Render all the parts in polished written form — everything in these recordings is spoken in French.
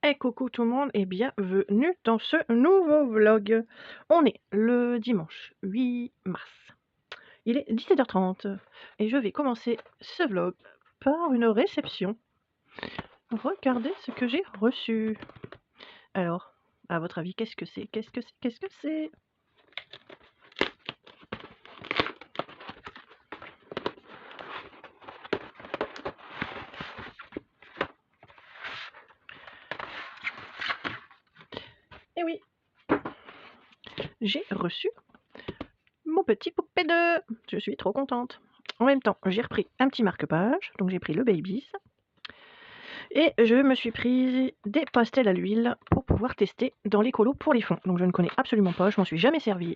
Et coucou tout le monde et bienvenue dans ce nouveau vlog. On est le dimanche 8 mars. Il est 17h30 et je vais commencer ce vlog par une réception. Regardez ce que j'ai reçu. Alors, à votre avis, qu'est-ce que c'est? Qu'est-ce que c'est? Qu'est-ce que c'est? Eh oui, j'ai reçu mon petit poupée de... Je suis trop contente. En même temps, j'ai repris un petit marque-page, donc j'ai pris le Baby's. Et je me suis prise des pastels à l'huile pour pouvoir tester dans les colos pour les fonds. Donc je ne connais absolument pas, je m'en suis jamais servi.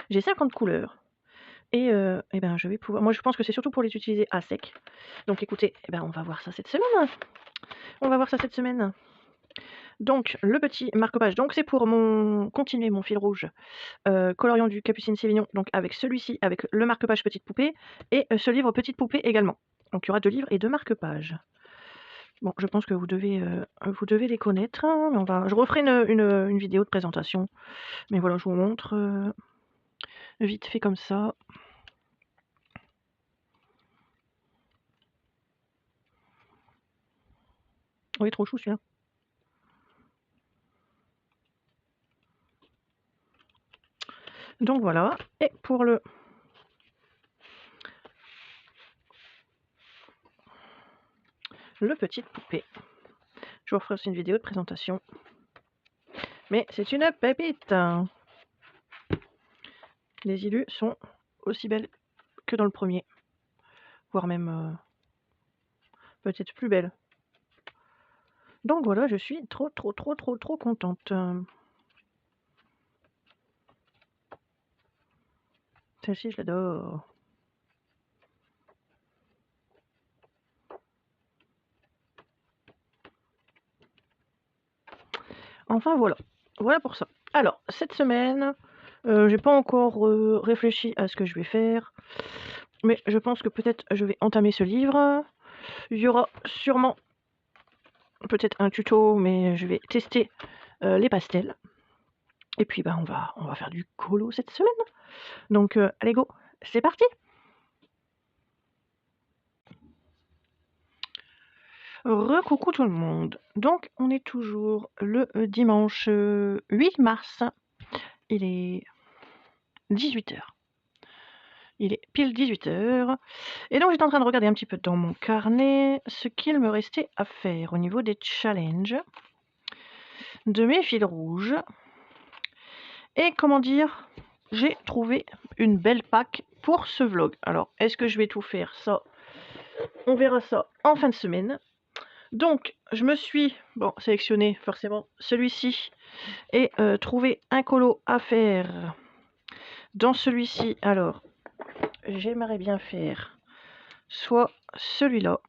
J'ai 50 couleurs. Et ben je vais pouvoir... Moi je pense que c'est surtout pour les utiliser à sec. Donc écoutez, ben, on va voir ça cette semaine. Donc le petit marque-page, donc c'est pour continuer mon fil rouge coloriant du Capucine Sévignon, donc avec celui-ci, avec le marque-page Petite Poupée, et ce livre Petite Poupée également. Donc il y aura 2 livres et 2 marque-pages. Bon, je pense que vous devez les connaître, hein, mais je referai une vidéo de présentation. Mais voilà, je vous montre vite fait comme ça. Oui, trop chou celui-là. Donc voilà, et pour le Petite Poupée, je vous referai aussi une vidéo de présentation. Mais c'est une pépite. Les illus sont aussi belles que dans le premier, voire même peut-être plus belles. Donc voilà, je suis trop contente. Celle-ci, je l'adore. Enfin voilà, voilà pour ça. Alors, cette semaine, j'ai pas encore réfléchi à ce que je vais faire, mais je pense que peut-être je vais entamer ce livre. Il y aura sûrement peut-être un tuto, mais je vais tester les pastels. Et puis bah, on va faire du colo cette semaine. Donc allez go, c'est parti. Recoucou tout le monde. Donc on est toujours le dimanche 8 mars. Il est 18h. Il est pile 18h. Et donc j'étais en train de regarder un petit peu dans mon carnet ce qu'il me restait à faire au niveau des challenges, de mes fils rouges. Et comment dire, j'ai trouvé une belle pack pour ce vlog. Alors, est-ce que je vais tout faire? Ça, on verra ça en fin de semaine. Donc, je me suis sélectionné forcément celui-ci et trouvé un colo à faire dans celui-ci. Alors, j'aimerais bien faire soit celui-là.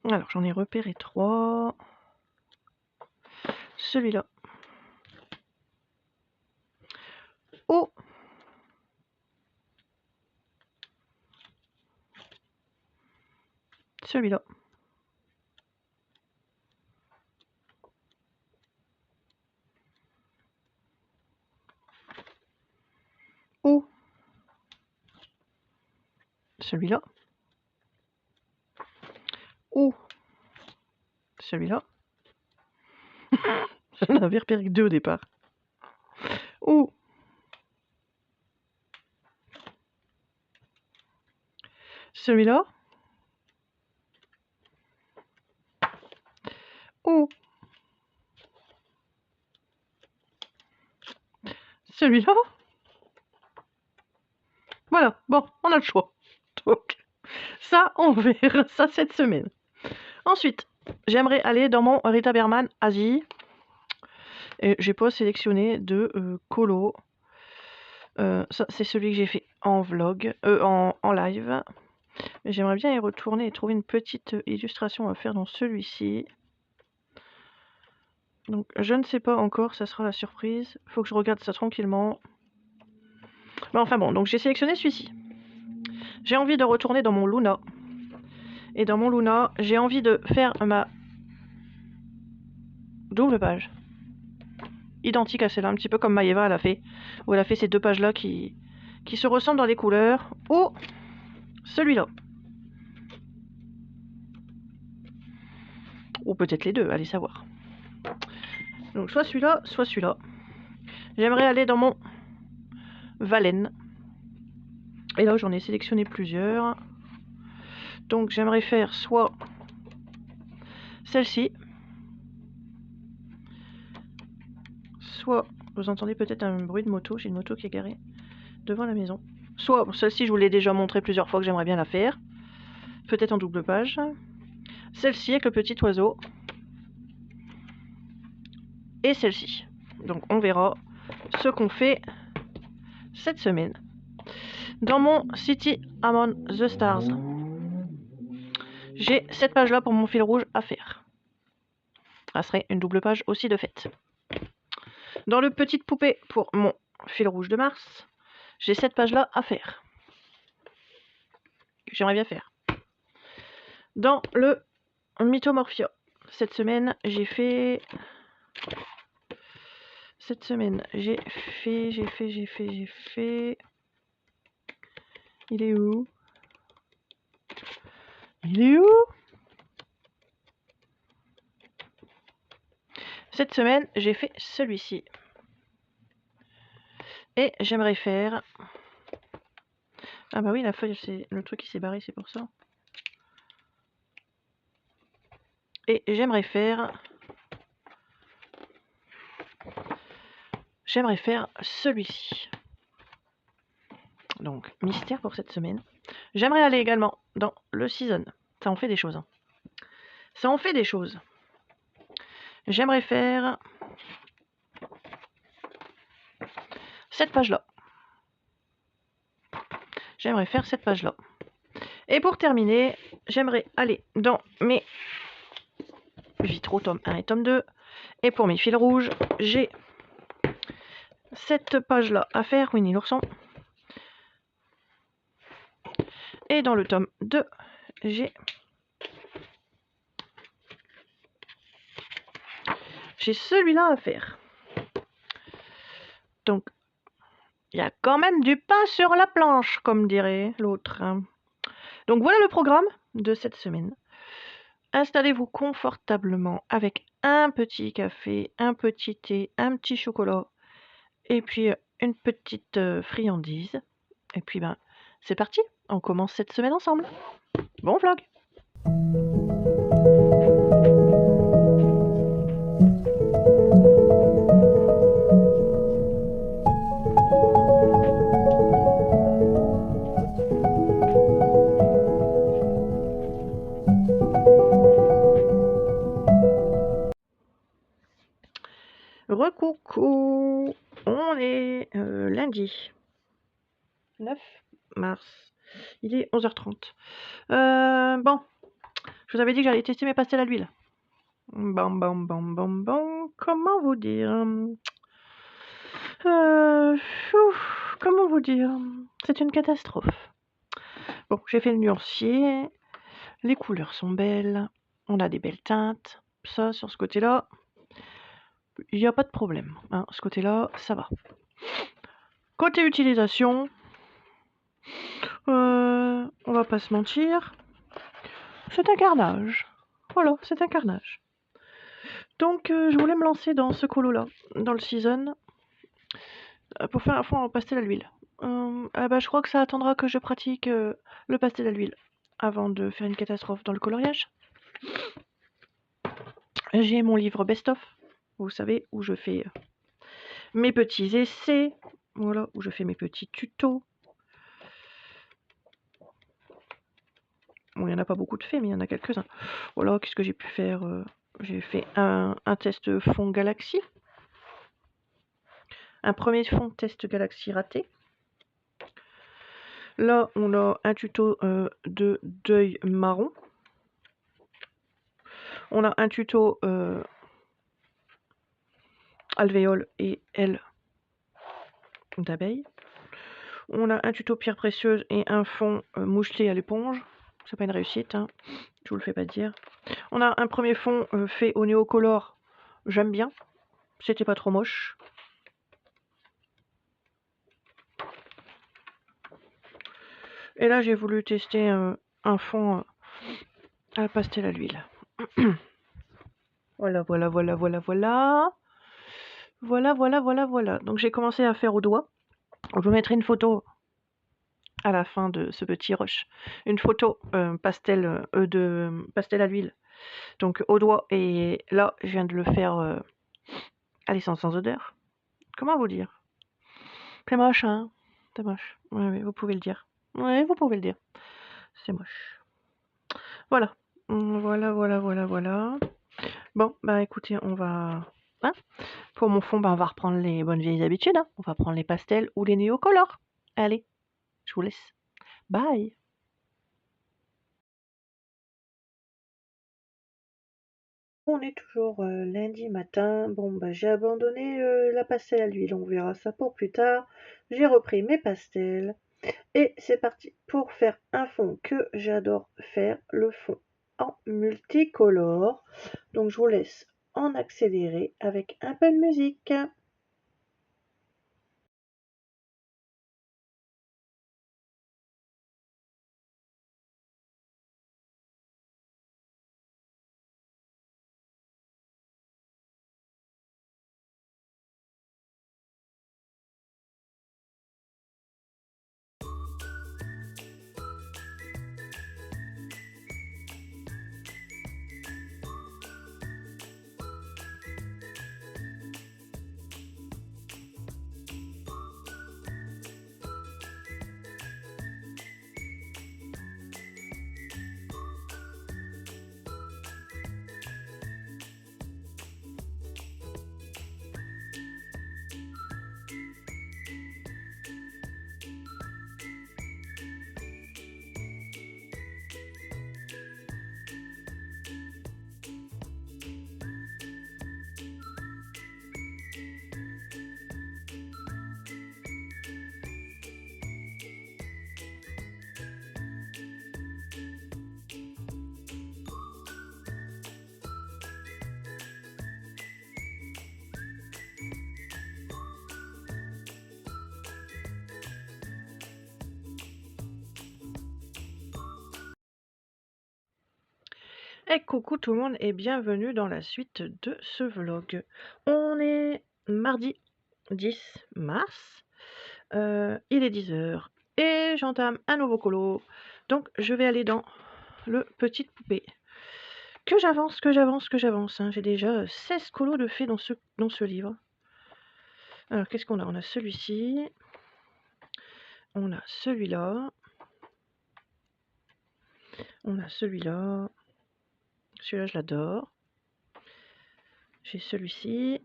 Alors, j'en ai repéré 3. Celui-là. Oh! Celui-là. Ou celui-là. Ou celui-là. J'en avais repéré que 2 au départ. Ou celui-là. Ou celui-là. Voilà, bon, on a le choix. Donc, ça, on verra ça cette semaine. Ensuite, j'aimerais aller dans mon Rita Berman Asie. Et j'ai pas sélectionné de colo. Ça, c'est celui que j'ai fait en vlog, en live. Mais j'aimerais bien y retourner et trouver une petite illustration à faire dans celui-ci. Donc je ne sais pas encore, ça sera la surprise. Faut que je regarde ça tranquillement. Mais enfin bon, donc j'ai sélectionné celui-ci. J'ai envie de retourner dans mon Luna. Et dans mon Luna, j'ai envie de faire ma double page. Identique à celle-là, un petit peu comme Maeva elle a fait. Où elle a fait ces deux pages-là qui se ressemblent dans les couleurs. Ou celui-là. Ou peut-être les deux, allez savoir. Donc soit celui-là, soit celui-là. J'aimerais aller dans mon Valène. Et là, j'en ai sélectionné plusieurs. Donc j'aimerais faire soit celle-ci. Soit, vous entendez peut-être un bruit de moto, j'ai une moto qui est garée devant la maison. Soit, celle-ci je vous l'ai déjà montré plusieurs fois que j'aimerais bien la faire. Peut-être en double page. Celle-ci avec le petit oiseau. Et celle-ci. Donc on verra ce qu'on fait cette semaine. Dans mon City Among the Stars, j'ai cette page-là pour mon fil rouge à faire. Ça serait une double page aussi de fait. Dans le petite poupée pour mon fil rouge de mars, j'ai cette page-là à faire. Que j'aimerais bien faire. Dans le Mythomorphia, cette semaine, j'ai fait... Cette semaine, j'ai fait... Il est où? Il est où? Cette semaine, j'ai fait celui-ci. Et j'aimerais faire... Ah bah oui, la feuille, c'est le truc qui s'est barré, c'est pour ça. Et j'aimerais faire... celui-ci. Donc, mystère pour cette semaine. J'aimerais aller également dans le season. Ça en fait des choses. Hein. Ça en fait des choses. J'aimerais faire cette page-là. J'aimerais faire cette page-là. Et pour terminer, j'aimerais aller dans mes vitraux tome 1 et tome 2. Et pour mes fils rouges, j'ai cette page-là à faire, Winnie l'ourson. Et dans le tome 2, j'ai celui-là à faire. Donc, il y a quand même du pain sur la planche, comme dirait l'autre. Donc voilà le programme de cette semaine. Installez-vous confortablement avec un petit café, un petit thé, un petit chocolat et puis une petite friandise. Et puis ben, c'est parti, on commence cette semaine ensemble. Bon vlog! Recoucou, on est lundi 9 mars, il est 11h30. Bon, je vous avais dit que j'allais tester mes pastels à l'huile. Bon, comment vous dire comment vous dire? C'est une catastrophe. Bon, j'ai fait le nuancier, les couleurs sont belles, on a des belles teintes, ça sur ce côté-là, il n'y a pas de problème. Hein, ce côté-là, ça va. Côté utilisation, on va pas se mentir, c'est un carnage. Voilà, c'est un carnage. Donc, je voulais me lancer dans ce colo-là, dans le season, pour faire un fond en pastel à l'huile. Je crois que ça attendra que je pratique le pastel à l'huile avant de faire une catastrophe dans le coloriage. J'ai mon livre best-of, vous savez, où je fais mes petits essais, voilà, où je fais mes petits tutos. Bon, il n'y en a pas beaucoup de faits, mais il y en a quelques-uns. Voilà, qu'est-ce que j'ai pu faire? J'ai fait un test fond Galaxy. Un premier fond test Galaxy raté. Là, on a un tuto de deuil marron. On a un tuto alvéole et L d'abeille. On a un tuto pierre précieuse et un fond moucheté à l'éponge. C'est pas une réussite, hein. Je vous le fais pas dire. On a un premier fond fait au néocolor. J'aime bien. C'était pas trop moche. Et là, j'ai voulu tester un fond à la pastel à l'huile. Voilà. Voilà. Donc j'ai commencé à faire au doigt. Je vous mettrai une photo à la fin de ce petit rush. Une photo pastel à l'huile. Donc au doigt. Et là, je viens de le faire à l'essence sans odeur. Comment vous dire? C'est moche, hein? C'est moche. Oui, vous pouvez le dire. Oui, vous pouvez le dire. C'est moche. Voilà. Voilà. Bon, bah écoutez, on va... Hein, pour mon fond, bah, on va reprendre les bonnes vieilles habitudes. Hein. On va prendre les pastels ou les néocolores. Allez, je vous laisse. Bye. On est toujours lundi matin. Bon, bah j'ai abandonné la pastel à l'huile. On verra ça pour plus tard. J'ai repris mes pastels. Et c'est parti pour faire un fond que j'adore faire, le fond en multicolore. Donc je vous laisse en accéléré avec un peu de musique. Et coucou tout le monde et bienvenue dans la suite de ce vlog. On est mardi 10 mars, il est 10h et j'entame un nouveau colo. Donc je vais aller dans le petite poupée. Que j'avance, hein. J'ai déjà 16 colos de fait dans ce livre. Alors qu'est-ce qu'on a? On a celui-ci, on a celui-là, on a celui-là. Celui-là, je l'adore. J'ai celui-ci.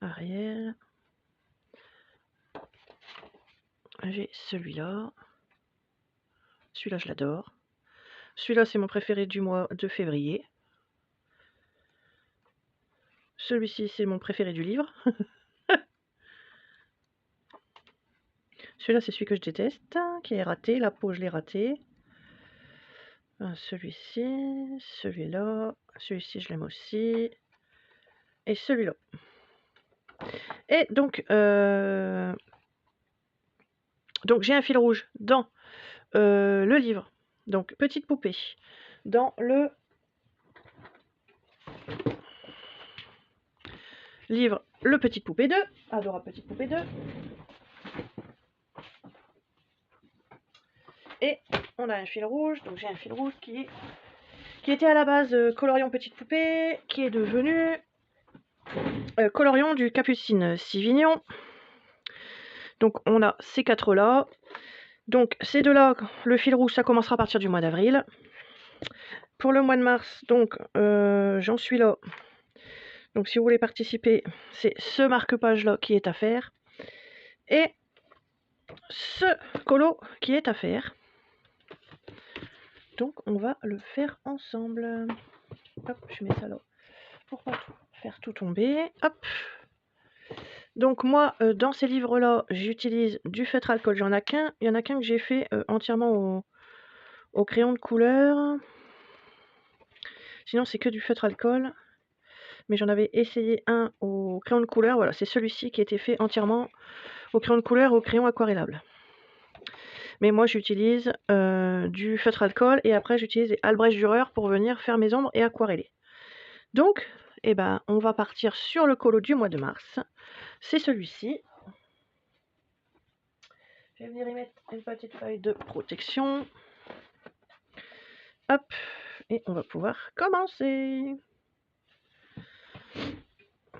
Ariel. J'ai celui-là. Celui-là, je l'adore. Celui-là, c'est mon préféré du mois de février. Celui-ci, c'est mon préféré du livre. Celui-là, c'est celui que je déteste, qui est raté. La peau, je l'ai raté. Celui-ci, celui-là. Celui-ci, je l'aime aussi. Et celui-là. Et donc j'ai un fil rouge dans le livre. Donc, petite poupée. Dans le livre Le Petite Poupée 2. Adorable Petite Poupée 2. Et on a un fil rouge. Donc, j'ai un fil rouge qui était à la base Colorion Petite Poupée, qui est devenu Colorion du Capucine Sivignon. Donc, on a ces quatre-là. Donc, ces deux-là, le fil rouge, ça commencera à partir du mois d'avril. Pour le mois de mars, donc, j'en suis là. Donc, si vous voulez participer, c'est ce marque-page-là qui est à faire. Et ce colo qui est à faire. Donc, on va le faire ensemble. Hop, je mets ça là. Pour pas tout faire tout tomber. Hop. Donc moi, dans ces livres-là, j'utilise du feutre alcool. J'en ai qu'un. Il y en a qu'un que j'ai fait entièrement au crayon de couleur. Sinon, c'est que du feutre alcool. Mais j'en avais essayé un au crayon de couleur. Voilà, c'est celui-ci qui a été fait entièrement au crayon de couleur, au crayon aquarellable. Mais moi, j'utilise du feutre alcool et après, j'utilise des Albrecht Dürer pour venir faire mes ombres et aquareller. Donc, eh ben, on va partir sur le colo du mois de mars. C'est celui-ci. Je vais venir y mettre une petite feuille de protection. Hop, et on va pouvoir commencer.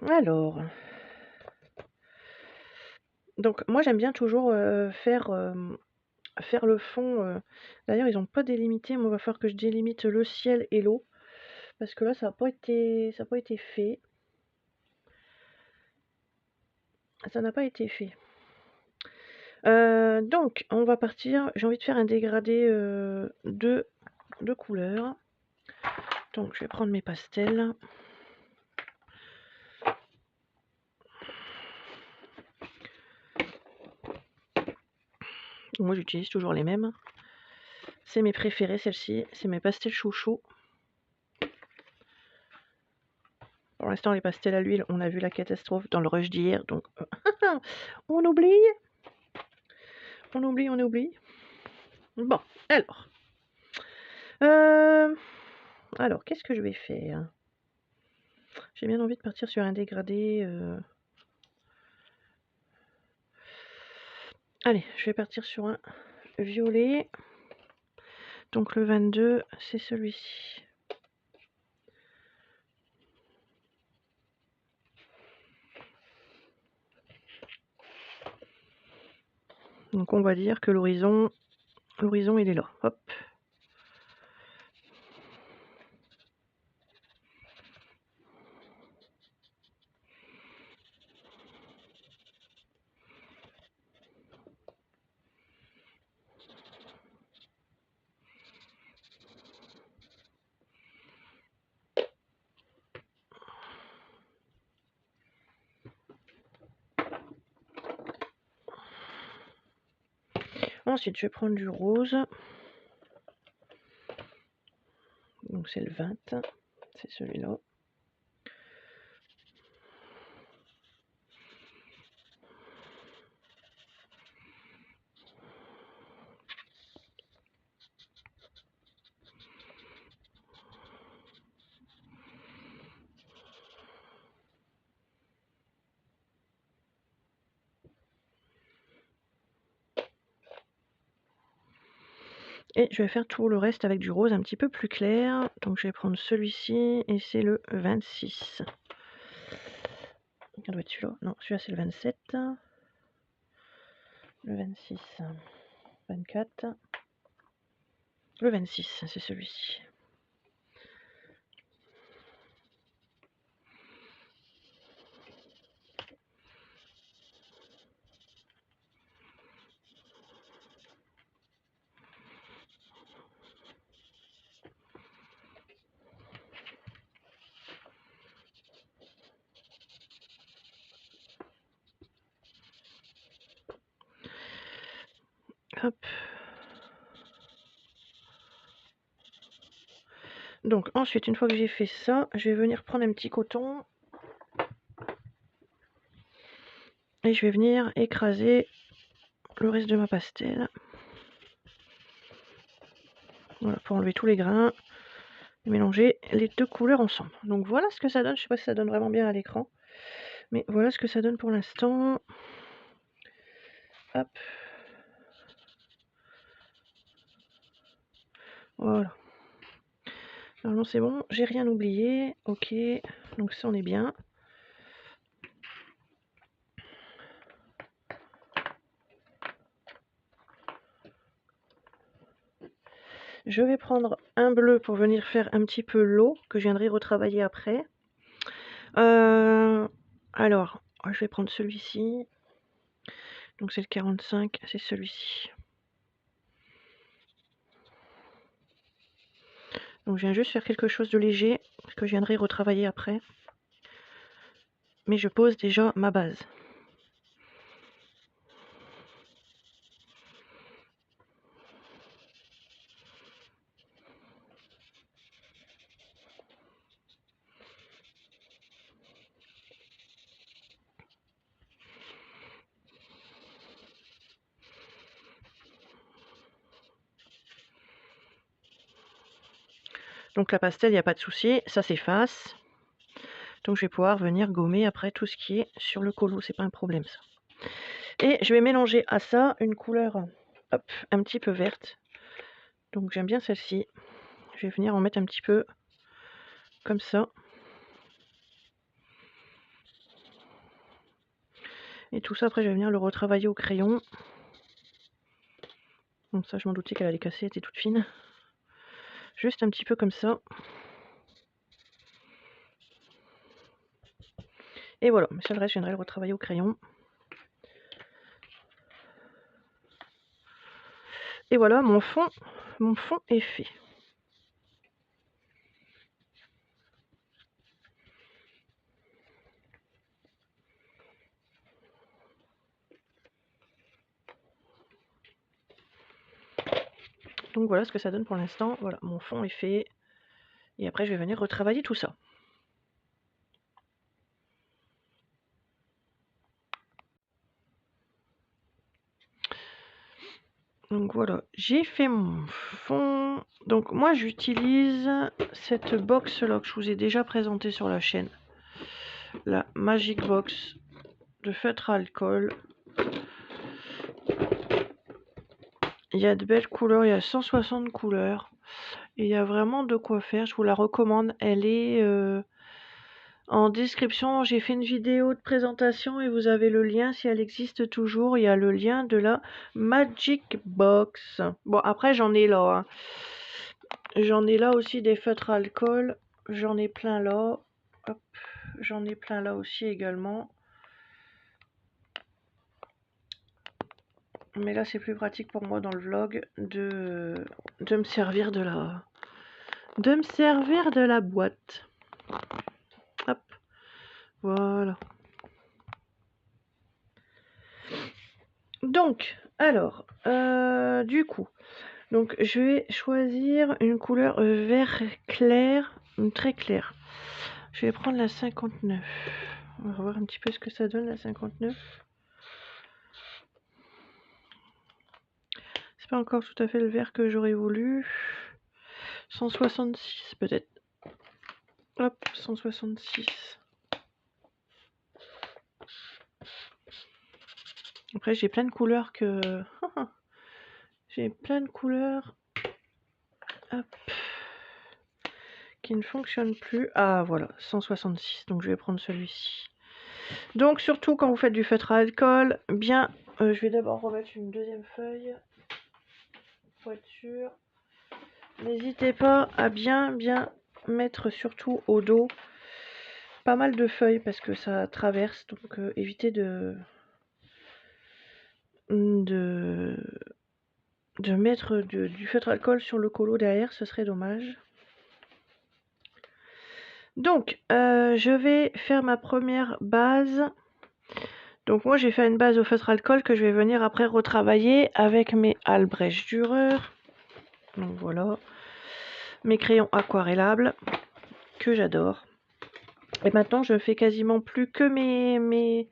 Alors, donc moi j'aime bien toujours faire le fond. D'ailleurs, ils n'ont pas délimité. Moi, il va falloir que je délimite le ciel et l'eau. Parce que là, ça n'a pas été fait. Ça n'a pas été fait. Donc, on va partir. J'ai envie de faire un dégradé de couleurs. Donc, je vais prendre mes pastels. Moi, j'utilise toujours les mêmes. C'est mes préférés, celles-ci. C'est mes pastels chouchou. Pour l'instant, les pastels à l'huile, on a vu la catastrophe dans le rush d'hier. Donc, on oublie. On oublie. Bon, alors. Alors, qu'est-ce que je vais faire? J'ai bien envie de partir sur un dégradé. Allez, je vais partir sur un violet. Donc le 22, c'est celui-ci. Donc on va dire que l'horizon, il est là. Hop. Ensuite, je vais prendre du rose. Donc c'est le 20, c'est celui-là. Et je vais faire tout le reste avec du rose un petit peu plus clair. Donc je vais prendre celui-ci et c'est le 26. Doit être celui-là. Non, celui-là c'est le 27. Le 26. 24. Le 26, c'est celui-ci. Hop. Donc ensuite, une fois que j'ai fait ça, je vais venir prendre un petit coton et je vais venir écraser le reste de ma pastel. Voilà, pour enlever tous les grains et mélanger les deux couleurs ensemble. Donc voilà ce que ça donne. Je sais pas si ça donne vraiment bien à l'écran, mais voilà ce que ça donne pour l'instant. Hop. Voilà. Normalement c'est bon, j'ai rien oublié. Ok, donc ça on est bien. Je vais prendre un bleu pour venir faire un petit peu l'eau que je viendrai retravailler après. Alors, je vais prendre celui-ci. Donc c'est le 45, c'est celui-ci. Donc je viens juste faire quelque chose de léger que je viendrai retravailler après. mais je pose déjà ma base. Donc la pastel, il n'y a pas de souci, ça s'efface. Donc je vais pouvoir venir gommer après tout ce qui est sur le colo, c'est pas un problème ça. Et je vais mélanger à ça une couleur hop, un petit peu verte. Donc j'aime bien celle-ci. Je vais venir en mettre un petit peu comme ça. Et tout ça après je vais venir le retravailler au crayon. Donc ça je m'en doutais qu'elle allait casser, elle était toute fine. Juste un petit peu comme ça. Et voilà, mais ça le reste je viendrai le retravailler au crayon. Et voilà, mon fond est fait. Donc voilà ce que ça donne pour l'instant. Voilà, mon fond est fait. Et après je vais venir retravailler tout ça. Donc voilà, j'ai fait mon fond. Donc moi j'utilise cette box là que je vous ai déjà présentée sur la chaîne. La Magic Box de feutre à alcool. Il y a de belles couleurs, il y a 160 couleurs. Et il y a vraiment de quoi faire, je vous la recommande. Elle est en description, j'ai fait une vidéo de présentation et vous avez le lien si elle existe toujours. Il y a le lien de la Magic Box. Bon après j'en ai là. Hein. J'en ai là aussi des feutres à alcool. J'en ai plein là. Hop. J'en ai plein là aussi également. Mais là c'est plus pratique pour moi dans le vlog de me servir de la boîte. Hop. Voilà. Donc, alors, du coup, donc je vais choisir une couleur vert clair, très claire. Je vais prendre la 59. On va voir un petit peu ce que ça donne la 59. C'est pas encore tout à fait le vert que j'aurais voulu. 166 peut-être. Hop, 166. Après j'ai plein de couleurs que... j'ai plein de couleurs. Hop. Qui ne fonctionnent plus. Ah voilà, 166. Donc je vais prendre celui-ci. Donc surtout quand vous faites du feutre à alcool, bien... je vais d'abord remettre une deuxième feuille. Pour être sûr. N'hésitez pas à bien mettre surtout au dos pas mal de feuilles parce que ça traverse. Donc évitez de mettre du feutre alcool sur le colo derrière, ce serait dommage. Donc je vais faire ma première base. Donc moi j'ai fait une base au feutre alcool que je vais venir après retravailler avec mes Albrecht Dürer. Donc voilà, mes crayons aquarellables que j'adore. Et maintenant je fais quasiment plus que mes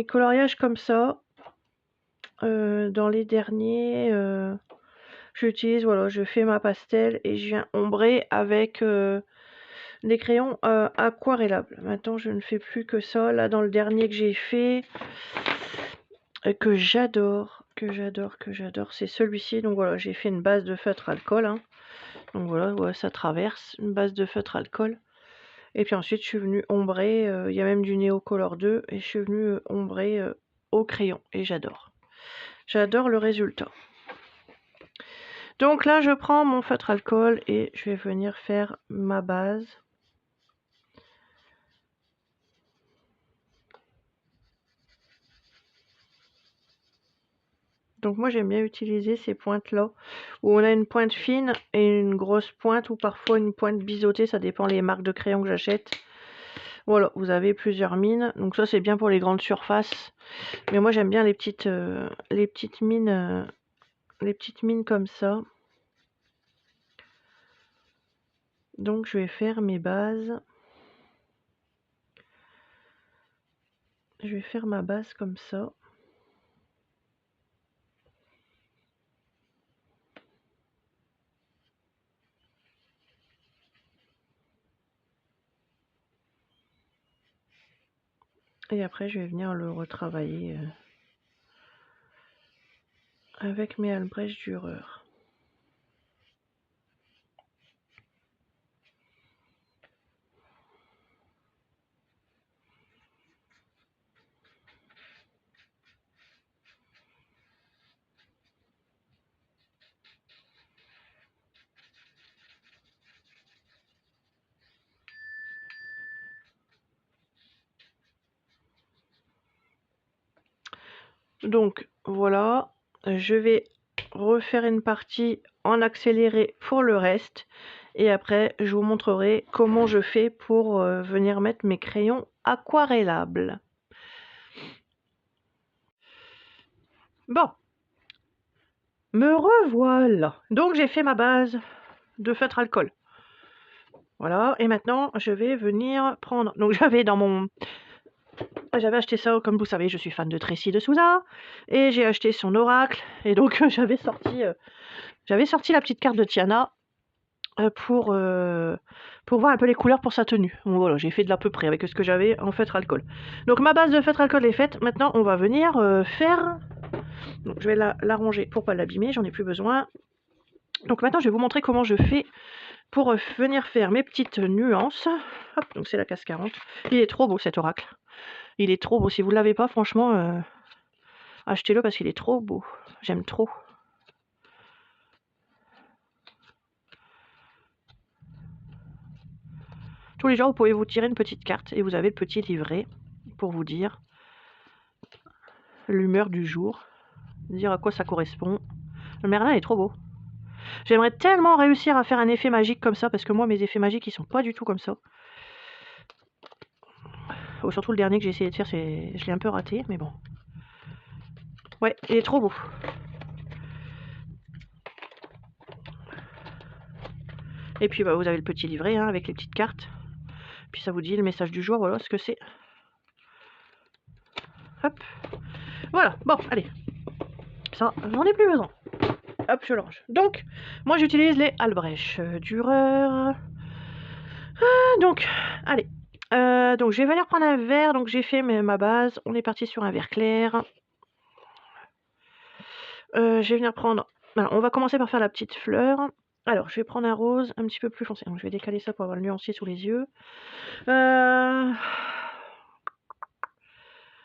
coloriages comme ça. Dans les derniers, j'utilise, voilà, je fais ma pastel et je viens ombrer avec des crayons aquarellables. Maintenant je ne fais plus que ça. Là dans le dernier que j'ai fait, que j'adore, c'est celui-ci. Donc voilà, j'ai fait une base de feutre alcool. Hein. Donc voilà, ouais, ça traverse, une base de feutre alcool. Et puis ensuite je suis venue ombrer, il y a même du Neocolor 2 et je suis venue ombrer au crayon et j'adore. J'adore le résultat. Donc là je prends mon feutre alcool et je vais venir faire ma base. Donc moi j'aime bien utiliser ces pointes-là, où on a une pointe fine et une grosse pointe, ou parfois une pointe biseautée, ça dépend les marques de crayons que j'achète. Voilà, vous avez plusieurs mines, donc ça c'est bien pour les grandes surfaces. Mais moi j'aime bien les petites mines comme ça. Donc je vais faire mes bases. Je vais faire ma base comme ça. Et après je vais venir le retravailler avec mes Albrecht Dürer. Donc voilà, je vais refaire une partie en accéléré pour le reste. Et après, je vous montrerai comment je fais pour venir mettre mes crayons aquarellables. Bon, me revoilà. Donc j'ai fait ma base de feutre alcool. Voilà, et maintenant je vais venir prendre... Donc j'avais acheté ça, comme vous savez, je suis fan de Tracy de Souza, et j'ai acheté son oracle, et donc j'avais sorti la petite carte de Tiana pour voir un peu les couleurs pour sa tenue. Donc voilà, j'ai fait de l'à peu près avec ce que j'avais en feutre alcool. Donc ma base de feutre alcool est faite, maintenant on va venir faire... Donc je vais la ranger pour pas l'abîmer, j'en ai plus besoin. Donc maintenant je vais vous montrer comment je fais pour venir faire mes petites nuances. Hop, donc c'est la case 40. Il est trop beau cet oracle. Il est trop beau. Si vous ne l'avez pas, franchement, achetez-le parce qu'il est trop beau. J'aime trop. Tous les jours, vous pouvez vous tirer une petite carte et vous avez le petit livret pour vous dire l'humeur du jour, dire à quoi ça correspond. Le Merlin est trop beau. J'aimerais tellement réussir à faire un effet magique comme ça, parce que moi, mes effets magiques, ils sont pas du tout comme ça. Oh, surtout le dernier que j'ai essayé de faire, je l'ai un peu raté, mais bon. Ouais, il est trop beau. Et puis bah, vous avez le petit livret hein, avec les petites cartes. Puis ça vous dit le message du jour, voilà ce que c'est. Hop. Voilà, bon, allez. Ça, j'en ai plus besoin. Hop, je le range. Donc, moi j'utilise les Albrecht Dürer. Donc, allez. Donc, je vais venir prendre un verre. Donc, j'ai fait ma base. On est parti sur un verre clair. Je vais venir prendre... Alors, on va commencer par faire la petite fleur. Alors, je vais prendre un rose un petit peu plus foncé. Donc, je vais décaler ça pour avoir le nuancier sous les yeux.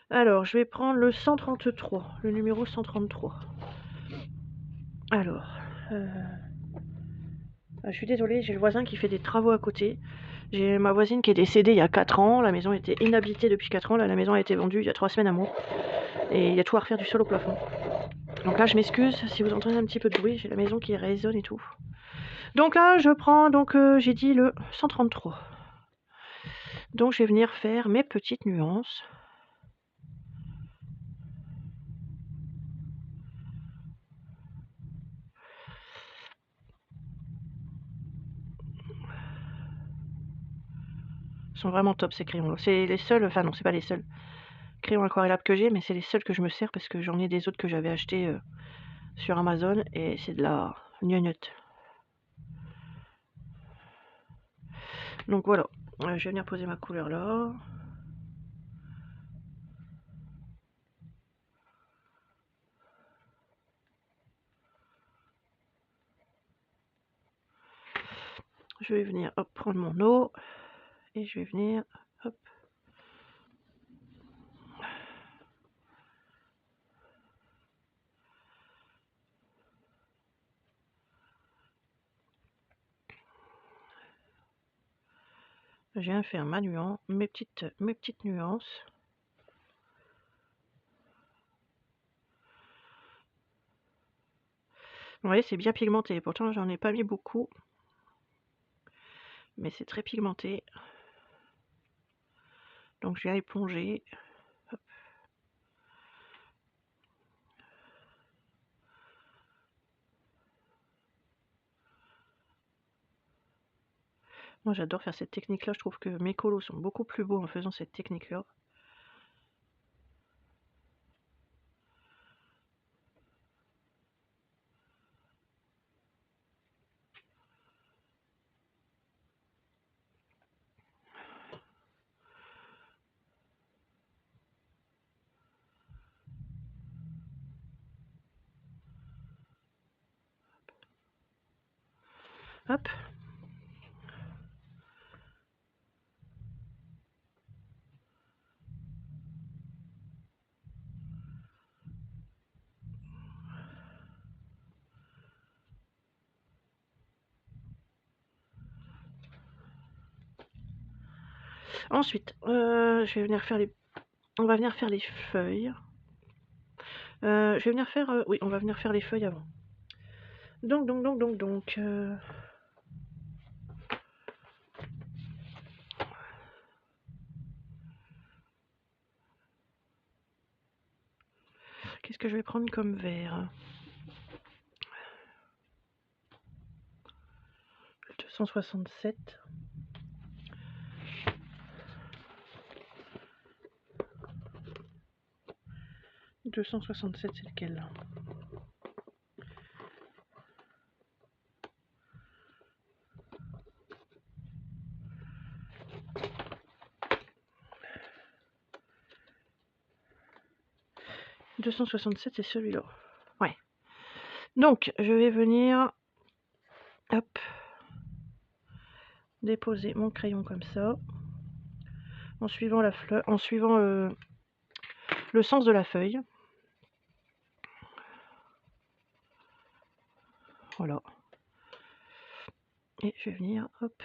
Alors, je vais prendre le 133. Le numéro 133. Alors... je suis désolée, j'ai le voisin qui fait des travaux à côté. J'ai ma voisine qui est décédée il y a 4 ans. La maison était inhabitée depuis 4 ans. Là, la maison a été vendue il y a 3 semaines à moi. Et il y a tout à refaire du sol au plafond. Donc là, je m'excuse si vous entendez un petit peu de bruit. J'ai la maison qui résonne et tout. Donc là, je prends, j'ai dit le 133. Donc je vais venir faire mes petites nuances. Ils sont vraiment top ces crayons-là. C'est les seuls, enfin non, c'est pas les seuls crayons aquarellables que j'ai, mais c'est les seuls que je me sers parce que j'en ai des autres que j'avais achetés sur Amazon et c'est de la gnognotte. Donc voilà, je vais venir poser ma couleur là. Je vais venir hop, prendre mon eau et je vais venir hop. Je viens faire ma nuance, mes petites nuances. Vous voyez, c'est bien pigmenté. Pourtant, j'en ai pas mis beaucoup. Mais c'est très pigmenté. Donc, je vais éponger. Hop. Moi, j'adore faire cette technique-là. Je trouve que mes colos sont beaucoup plus beaux en faisant cette technique-là. Hop. Ensuite, je vais venir faire les... On va venir faire les feuilles. Je vais venir faire... oui, on va venir faire les feuilles avant. Donc... Qu'est-ce que je vais prendre comme verre? 267. 267, c'est lequel? « 267, c'est celui-là. Ouais. Donc, je vais venir... Hop. Déposer mon crayon comme ça. En suivant la fleur... En suivant le sens de la feuille. Voilà. Et je vais venir... Hop.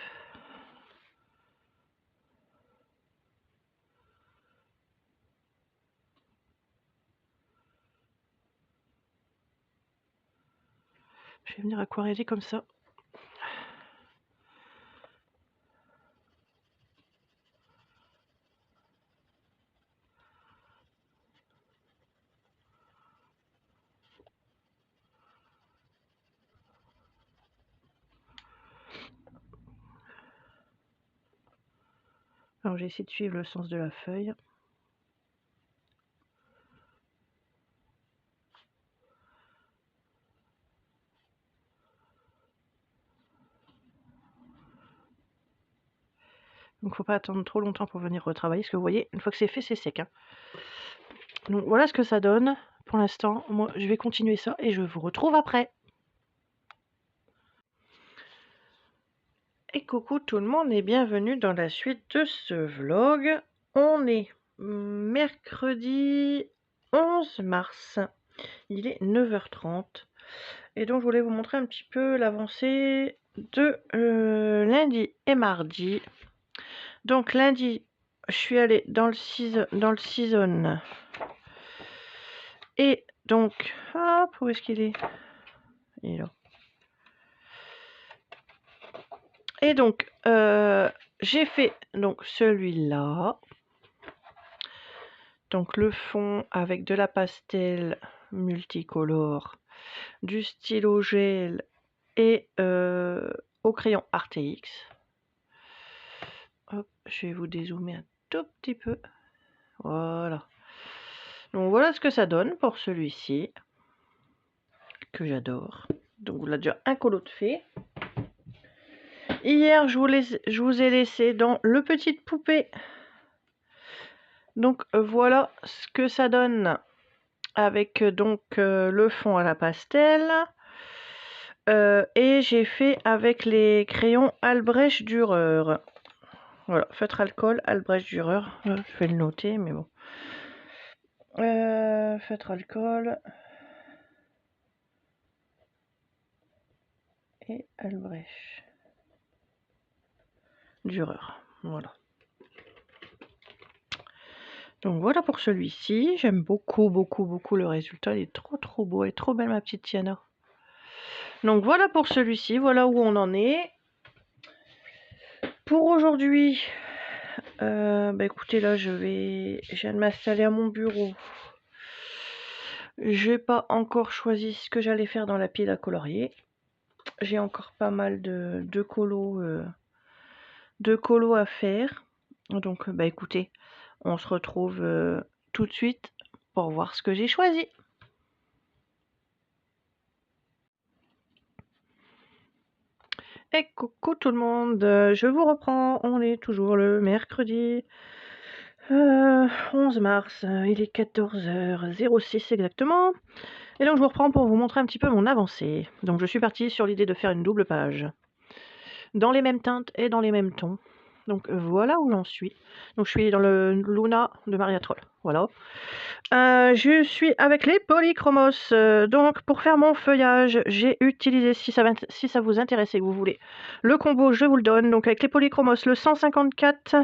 Je vais venir aquareller comme ça. Alors j'ai essayé de suivre le sens de la feuille. Donc faut pas attendre trop longtemps pour venir retravailler, parce que vous voyez, une fois que c'est fait, c'est sec. Hein. Donc voilà ce que ça donne pour l'instant. Moi, je vais continuer ça et je vous retrouve après. Et coucou tout le monde et bienvenue dans la suite de ce vlog. On est mercredi 11 mars. Il est 9h30. Et donc je voulais vous montrer un petit peu l'avancée de lundi et mardi. Donc lundi, je suis allée dans le season. Et donc, hop, où est-ce qu'il est? Il est là. Et donc, j'ai fait donc celui-là. Donc le fond avec de la pastel multicolore, du stylo gel et au crayon RTX. Hop, je vais vous dézoomer un tout petit peu. Voilà. Donc voilà ce que ça donne pour celui-ci, que j'adore. Donc voilà déjà un colo de fait. Hier, je vous ai laissé dans le petite poupée. Donc voilà ce que ça donne avec donc le fond à la pastel. Et j'ai fait avec les crayons Albrecht Dürer. Voilà, feutre alcool Albrecht Dürer. Je vais le noter, mais bon. Feutre alcool et Albrecht Dürer. Voilà. Donc voilà pour celui-ci. J'aime beaucoup le résultat. Il est trop beau et trop belle ma petite Tiana. Donc voilà pour celui-ci, voilà où on en est. Pour aujourd'hui, écoutez, là je viens de m'installer à mon bureau. J'ai pas encore choisi ce que j'allais faire dans la pile à colorier. J'ai encore pas mal de colos à faire. Donc écoutez, on se retrouve tout de suite pour voir ce que j'ai choisi. Et coucou tout le monde, je vous reprends, on est toujours le mercredi 11 mars, il est 14h06 exactement. Et donc je vous reprends pour vous montrer un petit peu mon avancée. Donc je suis partie sur l'idée de faire une double page, dans les mêmes teintes et dans les mêmes tons. Donc voilà où j'en suis. Donc je suis dans le Luna de Maria Troll, voilà. Je suis avec les polychromos. Donc pour faire mon feuillage, j'ai utilisé, si ça vous intéresse et que vous voulez, le combo, je vous le donne. Donc avec les polychromos, le 154,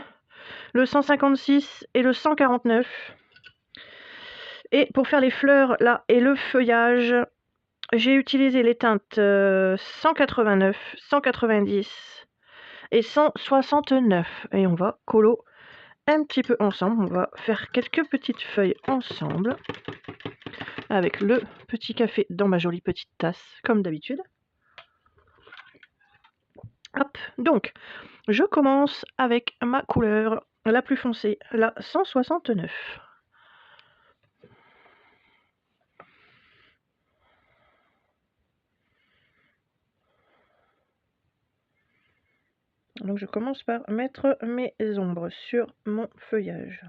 le 156 et le 149. Et pour faire les fleurs là et le feuillage, j'ai utilisé les teintes 189, 190 et 169. Et on va colo un petit peu ensemble. On va faire quelques petites feuilles ensemble avec le petit café dans ma jolie petite tasse, comme d'habitude. Hop, donc je commence avec ma couleur la plus foncée, la 169. Donc je commence par mettre mes ombres sur mon feuillage.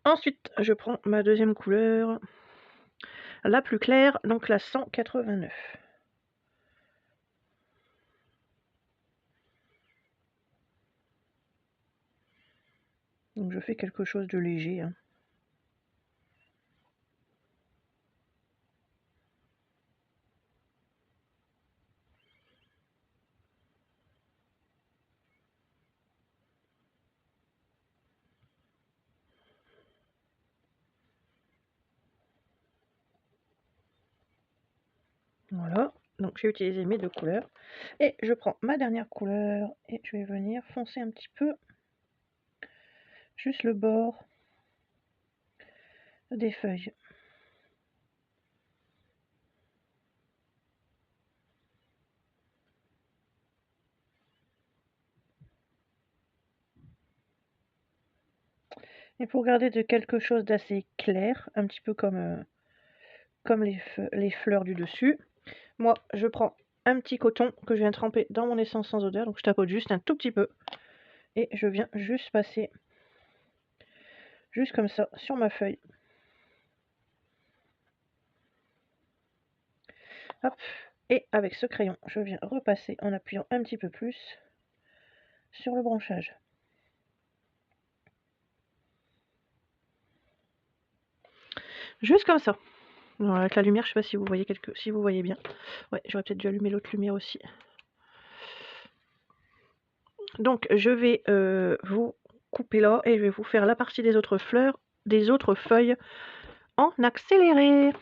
Ensuite, je prends ma deuxième couleur, la plus claire, donc la 189. Donc je fais quelque chose de léger. Voilà, donc j'ai utilisé mes deux couleurs. Et je prends ma dernière couleur et je vais venir foncer un petit peu, juste le bord des feuilles. Et pour garder de quelque chose d'assez clair, un petit peu comme les fleurs du dessus, moi je prends un petit coton que je viens tremper dans mon essence sans odeur, donc je tapote juste un tout petit peu et je viens juste passer juste comme ça sur ma feuille. Hop, et avec ce crayon je viens repasser en appuyant un petit peu plus sur le branchage. Juste comme ça. Alors avec la lumière, je sais pas si vous voyez si vous voyez bien. Ouais, j'aurais peut-être dû allumer l'autre lumière aussi. Donc je vais vous couper là et je vais vous faire la partie des autres fleurs, des autres feuilles en accéléré.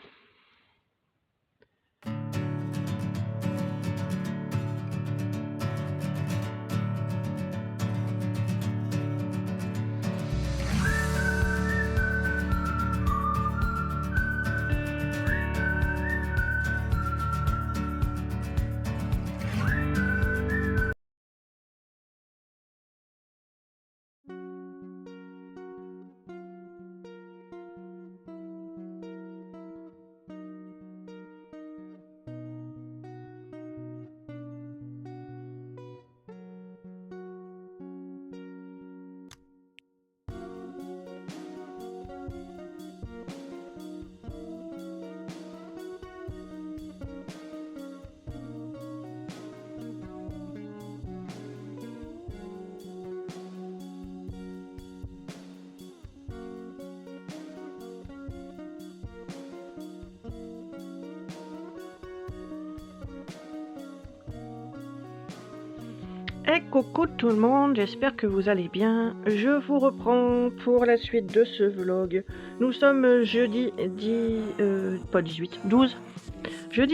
Hey, coucou tout le monde, j'espère que vous allez bien. Je vous reprends pour la suite de ce vlog. Nous sommes jeudi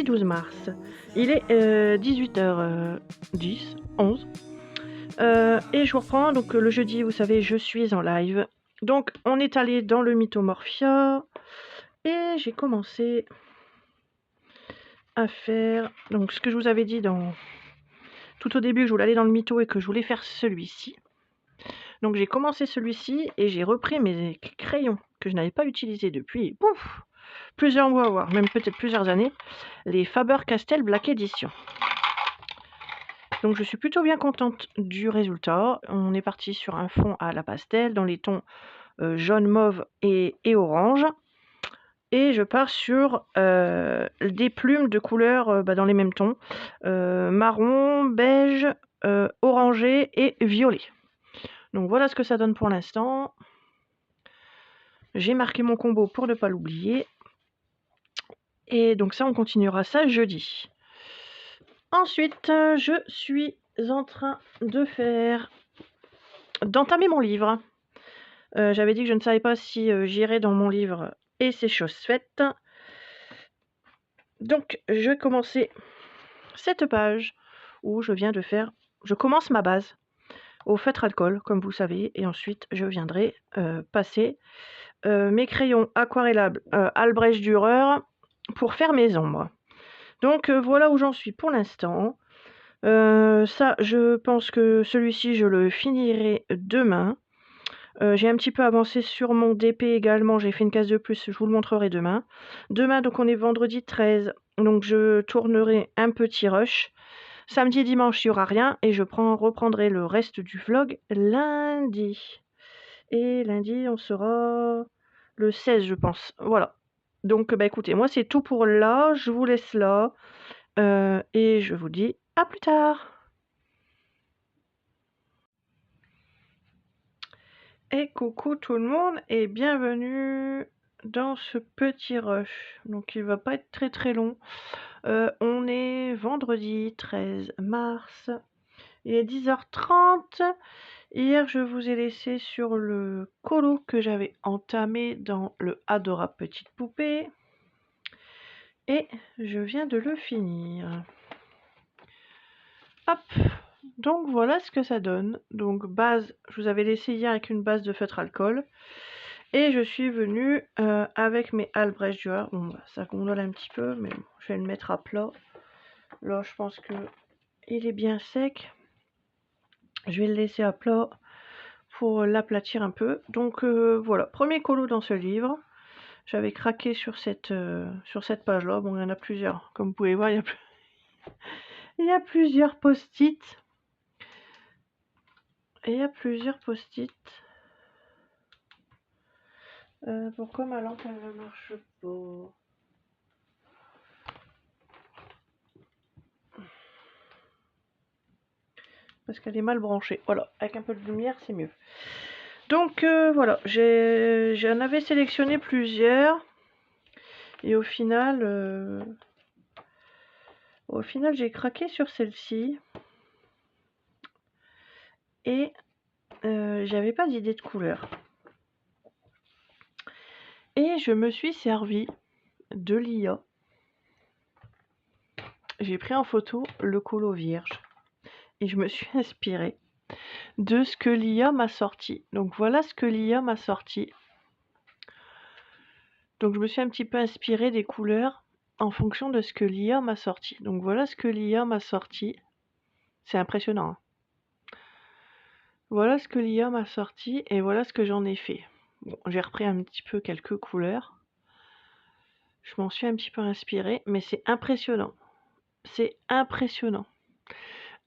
12 mars. Il est 18h10, 11. Et je vous reprends, donc le jeudi, vous savez, je suis en live. Donc on est allé dans le Mythomorphia et j'ai commencé à faire donc ce que je vous avais dit tout au début, que je voulais aller dans le mytho et que je voulais faire celui-ci. Donc j'ai commencé celui-ci et j'ai repris mes crayons que je n'avais pas utilisés depuis plusieurs mois, voire même peut-être plusieurs années, les Faber-Castell Black Edition. Donc je suis plutôt bien contente du résultat. On est parti sur un fond à la pastel dans les tons jaune, mauve et orange. Et je pars sur des plumes de couleurs dans les mêmes tons. Marron, beige, orangé et violet. Donc voilà ce que ça donne pour l'instant. J'ai marqué mon combo pour ne pas l'oublier. Et donc ça, on continuera ça jeudi. Ensuite, je suis en train d'entamer mon livre. J'avais dit que je ne savais pas si j'irais dans mon livre et c'est chose faite. Donc je vais commencer cette page où je commence ma base au feutre alcool, comme vous savez, et ensuite je viendrai passer mes crayons aquarellables Albrecht Dürer pour faire mes ombres. Donc voilà où j'en suis pour l'instant. Ça, je pense que celui-ci, je le finirai demain. J'ai un petit peu avancé sur mon DP également, j'ai fait une case de plus, je vous le montrerai demain. Demain, donc on est vendredi 13, donc je tournerai un petit rush. Samedi et dimanche, il n'y aura rien et je reprendrai le reste du vlog lundi. Et lundi, on sera le 16, je pense. Voilà. Donc, écoutez, moi, c'est tout pour là. Je vous laisse là. Et je vous dis à plus tard. Et coucou tout le monde et bienvenue dans ce petit rush. Donc, il va pas être très très long. On est vendredi 13 mars. Il est 10h30. Hier, je vous ai laissé sur le colo que j'avais entamé dans le Adorable Petite Poupée. Et je viens de le finir. Hop. Donc voilà ce que ça donne. Donc base, je vous avais laissé hier avec une base de feutre alcool. Et je suis venue avec mes Albrecht Dürer. Bon, ça gondole un petit peu, mais bon, je vais le mettre à plat. Là, je pense que il est bien sec. Je vais le laisser à plat pour l'aplatir un peu. Donc voilà, premier colo dans ce livre. J'avais craqué sur cette page là. Bon, il y en a plusieurs, comme vous pouvez voir, il y a plusieurs post-it. Pourquoi ma lampe elle ne marche pas? Parce qu'elle est mal branchée. Voilà, avec un peu de lumière c'est mieux. Donc voilà, j'en avais sélectionné plusieurs. Et au final j'ai craqué sur celle-ci. Et j'avais pas d'idée de couleur. Et je me suis servi de l'IA. J'ai pris en photo le colo vierge. Et je me suis inspirée de ce que l'IA m'a sorti. Donc voilà ce que l'IA m'a sorti. Donc je me suis un petit peu inspirée des couleurs en fonction de ce que l'IA m'a sorti. Donc voilà ce que l'IA m'a sorti. C'est impressionnant. Hein. Voilà ce que l'IA m'a sorti et voilà ce que j'en ai fait. Bon, j'ai repris un petit peu quelques couleurs. Je m'en suis un petit peu inspirée, mais c'est impressionnant. C'est impressionnant.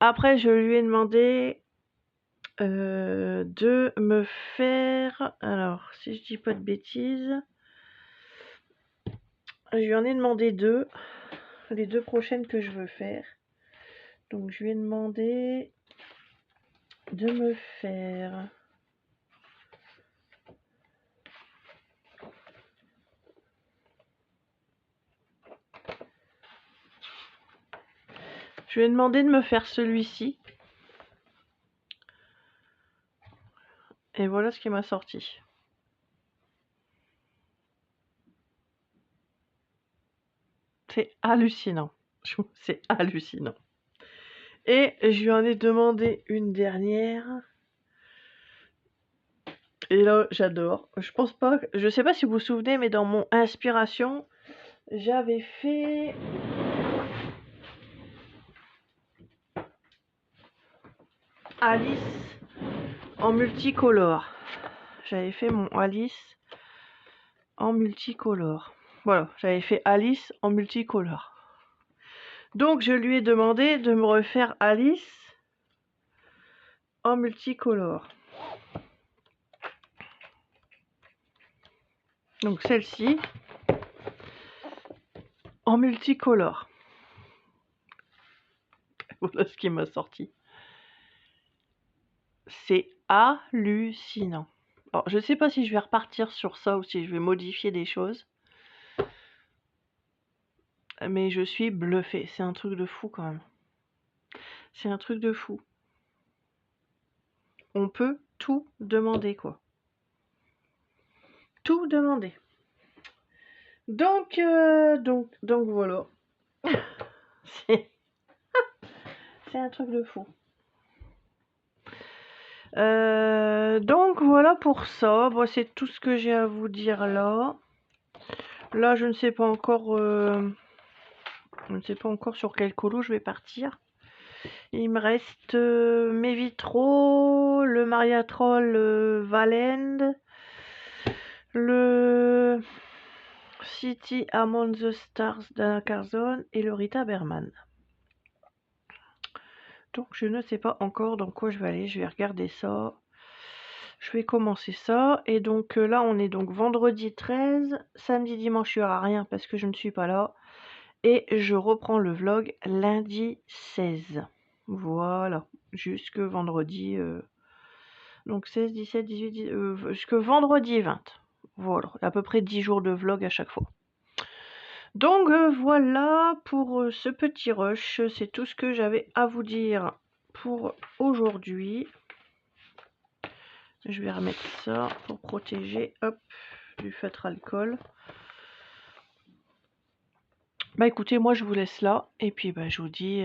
Après, je lui ai demandé de me faire... Alors, si je dis pas de bêtises... Je lui en ai demandé deux. Les deux prochaines que je veux faire. Donc, je lui ai demandé de me faire... Je lui ai demandé de me faire celui-ci. Et voilà ce qui m'a sorti. C'est hallucinant. C'est hallucinant. Et je lui en ai demandé une dernière. Et là, j'adore. Je pense pas. Je sais pas si vous vous souvenez, mais dans mon inspiration, j'avais fait. Alice en multicolore. J'avais fait mon Alice en multicolore. Voilà, j'avais fait Alice en multicolore. Donc je lui ai demandé de me refaire Alice en multicolore. Donc celle-ci en multicolore. Voilà ce qui m'a sorti. C'est hallucinant. Alors, je ne sais pas si je vais repartir sur ça ou si je vais modifier des choses. Mais je suis bluffée. C'est un truc de fou quand même. C'est un truc de fou. On peut tout demander, quoi. Tout demander. Donc voilà. C'est un truc de fou. Donc voilà pour ça. Bon, c'est tout ce que j'ai à vous dire là. Là, je ne sais pas encore. Je ne sais pas encore sur quel colo je vais partir. Il me reste mes vitraux, le Mariatrol Valend, le City Among the Stars d'Anna Carzone et le Rita Berman. Donc je ne sais pas encore dans quoi je vais aller. Je vais regarder ça. Je vais commencer ça. Et donc là, on est donc vendredi 13. Samedi, dimanche, il n'y aura rien parce que je ne suis pas là. Et je reprends le vlog lundi 16. Voilà. Jusque vendredi. Donc 16, 17, 18, jusque vendredi 20. Voilà. À peu près 10 jours de vlog à chaque fois. Donc voilà pour ce petit rush. C'est tout ce que j'avais à vous dire pour aujourd'hui. Je vais remettre ça pour protéger, hop, du feutre alcool. Bah écoutez, moi je vous laisse là. Et puis bah, je vous dis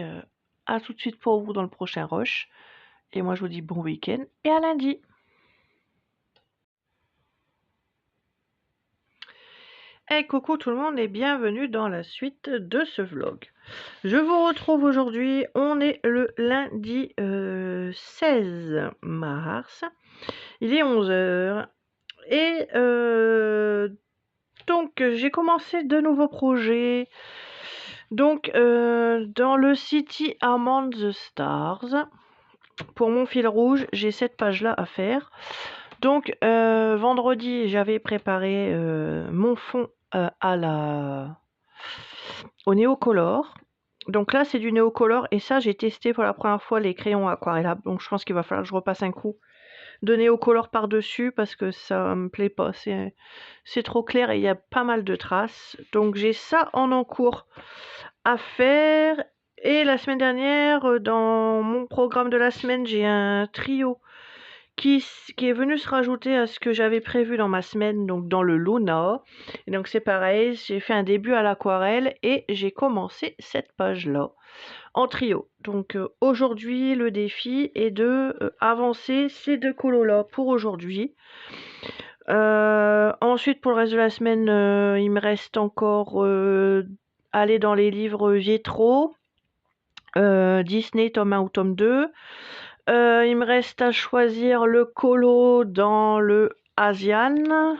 à tout de suite pour vous dans le prochain rush. Et moi je vous dis bon week-end et à lundi. Hey coucou tout le monde et bienvenue dans la suite de ce vlog. Je vous retrouve aujourd'hui, on est le lundi 16 mars, il est 11 h et donc j'ai commencé de nouveaux projets. Donc dans le City Among the Stars, pour mon fil rouge, j'ai cette page-là à faire. Donc vendredi, j'avais préparé mon fond au Néocolor. Donc là, c'est du Néocolor et ça, j'ai testé pour la première fois les crayons aquarellables. Donc je pense qu'il va falloir que je repasse un coup de Néocolor par-dessus parce que ça me plaît pas. C'est trop clair et il y a pas mal de traces. Donc j'ai ça en cours à faire. Et la semaine dernière, dans mon programme de la semaine, j'ai un trio qui est venu se rajouter à ce que j'avais prévu dans ma semaine, donc dans le Luna. Et donc c'est pareil, j'ai fait un début à l'aquarelle et j'ai commencé cette page-là en trio. Donc aujourd'hui, le défi est de avancer ces deux colos-là pour aujourd'hui. Ensuite, pour le reste de la semaine, il me reste encore aller dans les livres Vietro, Disney tome 1 ou tome 2. Il me reste à choisir le colo dans le Asian.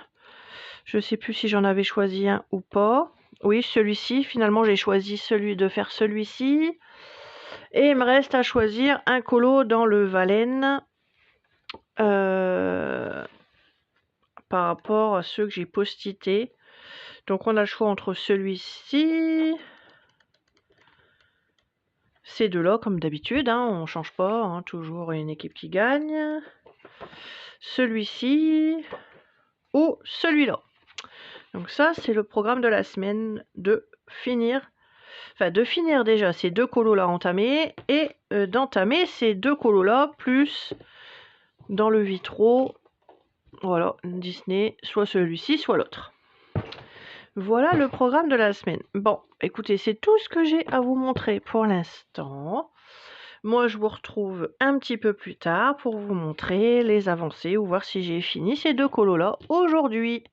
Je sais plus si j'en avais choisi un ou pas. Oui, celui-ci. Finalement, j'ai choisi de faire celui-ci. Et il me reste à choisir un colo dans le Valen. Par rapport à ceux que j'ai postités. Donc on a le choix entre celui-ci, ces deux-là comme d'habitude, hein, on change pas, hein, toujours une équipe qui gagne. Celui-ci ou celui-là. Donc ça c'est le programme de la semaine, de finir déjà ces deux colos là entamés et d'entamer ces deux colos là plus dans le vitro Voilà, Disney, soit celui-ci, soit l'autre. Voilà le programme de la semaine. Bon, écoutez, c'est tout ce que j'ai à vous montrer pour l'instant. Moi, je vous retrouve un petit peu plus tard pour vous montrer les avancées ou voir si j'ai fini ces 2 colos-là aujourd'hui.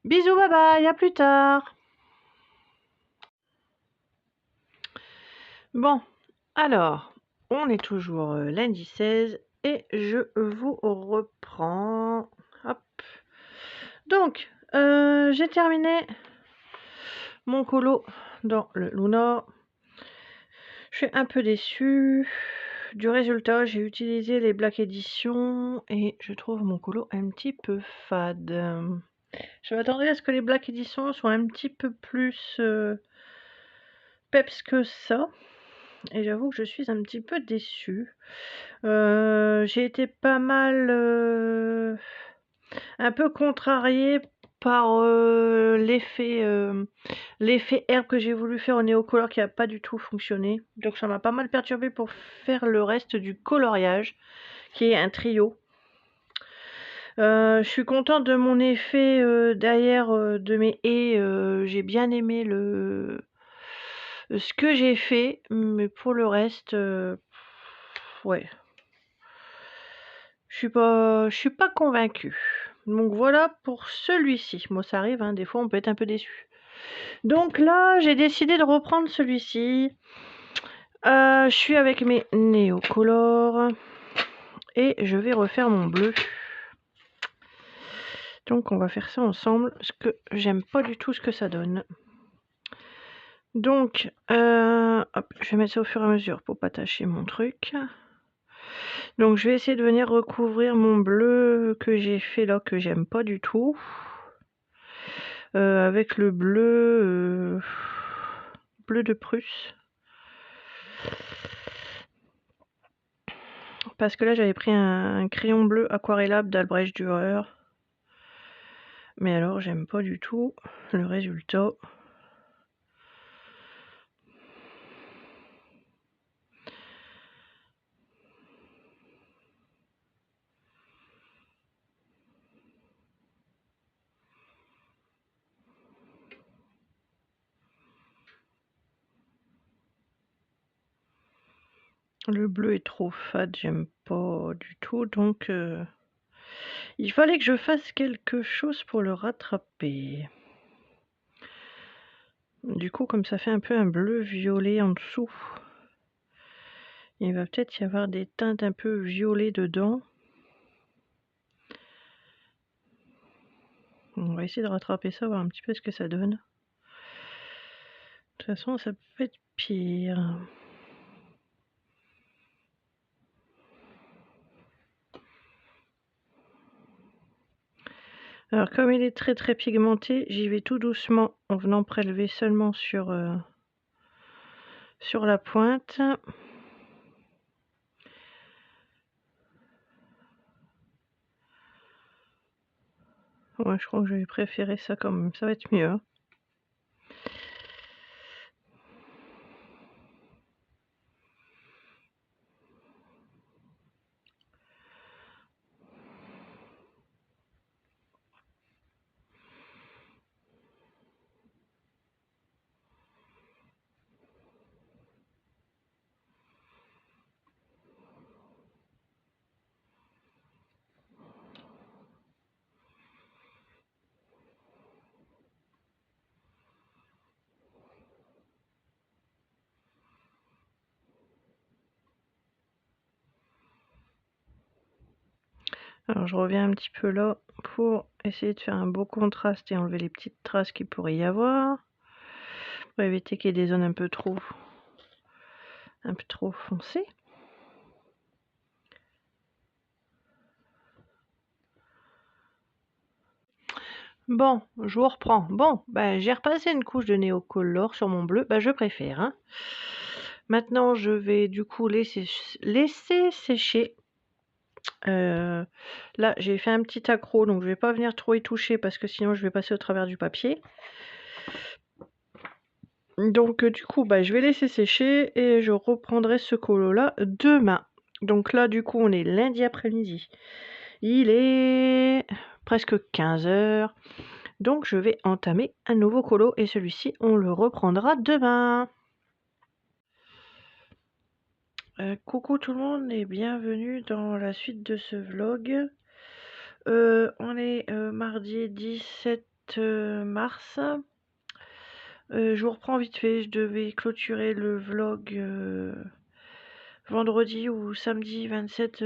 Bisous, bye bye, à plus tard. Bon, alors, on est toujours lundi 16 et je vous reprends. Hop. Donc, j'ai terminé mon colo dans le Lunar. Je suis un peu déçue du résultat. J'ai utilisé les Black Edition et je trouve mon colo un petit peu fade. Je m'attendais à ce que les Black Edition soient un petit peu plus peps que ça. Et j'avoue que je suis un petit peu déçue. J'ai été pas mal un peu contrariée par l'effet herbe que j'ai voulu faire au néocolor qui n'a pas du tout fonctionné. Donc ça m'a pas mal perturbé pour faire le reste du coloriage, qui est un trio. Je suis contente de mon effet derrière de mes haies. J'ai bien aimé ce que j'ai fait, mais pour le reste, ouais. Je suis pas convaincue. Donc voilà pour celui-ci. Moi, ça arrive, hein, des fois on peut être un peu déçu. Donc là, j'ai décidé de reprendre celui-ci. Je suis avec mes néocolores et je vais refaire mon bleu. Donc on va faire ça ensemble parce que j'aime pas du tout ce que ça donne. Donc, hop, je vais mettre ça au fur et à mesure pour pas tâcher mon truc. Donc je vais essayer de venir recouvrir mon bleu que j'ai fait là, que j'aime pas du tout. Avec le bleu de Prusse. Parce que là j'avais pris un crayon bleu aquarellable d'Albrecht Dürer. Mais alors j'aime pas du tout le résultat. Le bleu est trop fade, j'aime pas du tout, donc il fallait que je fasse quelque chose pour le rattraper. Du coup, comme ça fait un peu un bleu violet en dessous, il va peut-être y avoir des teintes un peu violet dedans. On va essayer de rattraper ça, voir un petit peu ce que ça donne. De toute façon, ça peut être pire. Alors comme il est très très pigmenté, j'y vais tout doucement en venant prélever seulement sur la pointe. Ouais, je crois que je vais préférer ça quand même, ça va être mieux. Hein. Alors je reviens un petit peu là pour essayer de faire un beau contraste et enlever les petites traces qu'il pourrait y avoir. Pour éviter qu'il y ait des zones un peu trop foncées. Bon, je vous reprends. Bon, ben, j'ai repassé une couche de néocolor sur mon bleu. Ben, je préfère. Hein. Maintenant, je vais du coup laisser sécher. Là, j'ai fait un petit accro, donc je vais pas venir trop y toucher parce que sinon je vais passer au travers du papier. Donc du coup, bah, je vais laisser sécher et je reprendrai ce colo là demain. Donc là, du coup, on est lundi après-midi. Il est presque 15 h. Donc je vais entamer un nouveau colo et celui-ci on le reprendra demain. Coucou tout le monde et bienvenue dans la suite de ce vlog. On est mardi 17 mars. Je vous reprends vite fait, je devais clôturer le vlog vendredi ou samedi 27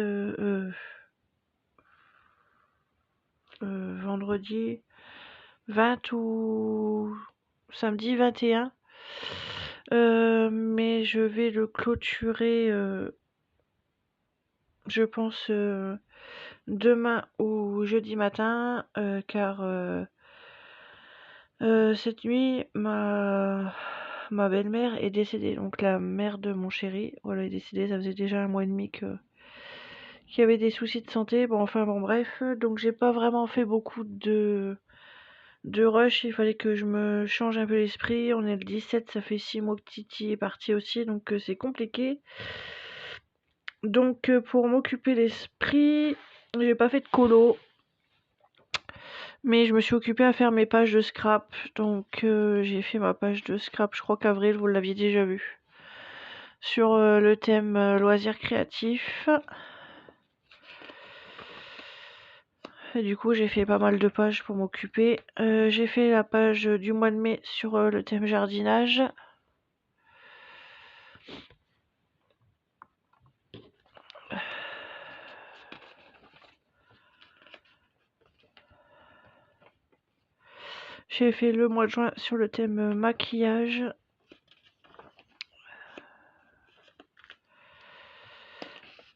vendredi 20 ou samedi 21. Mais je vais le clôturer je pense demain ou jeudi matin car cette nuit ma belle-mère est décédée, donc la mère de mon chéri, voilà, est décédée. Ça faisait déjà 1 mois et demi qu'il y avait des soucis de santé. Bon, enfin bon, bref, donc j'ai pas vraiment fait beaucoup de rush. Il fallait que je me change un peu l'esprit. On est le 17, ça fait 6 mois que Titi est parti aussi, donc c'est compliqué. Donc pour m'occuper l'esprit, j'ai pas fait de colo, mais je me suis occupée à faire mes pages de scrap. Donc j'ai fait ma page de scrap, je crois qu'Avril vous l'aviez déjà vu, sur le thème loisirs créatifs. Et du coup j'ai fait pas mal de pages pour m'occuper. J'ai fait la page du mois de mai sur le thème jardinage. J'ai fait le mois de juin sur le thème maquillage.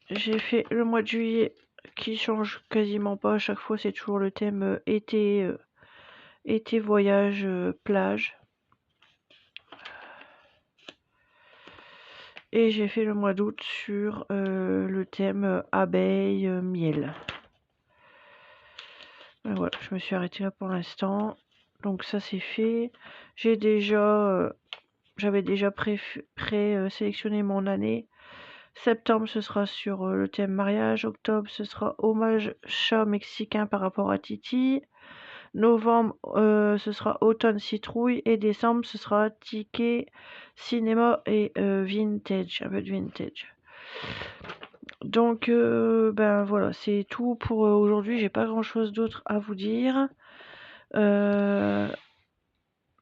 J'ai fait le mois de juillet qui change quasiment pas à chaque fois, c'est toujours le thème été, été voyage plage. Et j'ai fait le mois d'août sur le thème abeille miel. Voilà, je me suis arrêtée là pour l'instant. Donc ça c'est fait. J'ai déjà j'avais déjà sélectionné mon année. Septembre ce sera sur le thème mariage. Octobre ce sera hommage chat mexicain par rapport à Titi. Novembre ce sera automne citrouille. Et décembre ce sera ticket cinéma et vintage, un peu de vintage. Donc ben voilà, c'est tout pour aujourd'hui. J'ai pas grand chose d'autre à vous dire.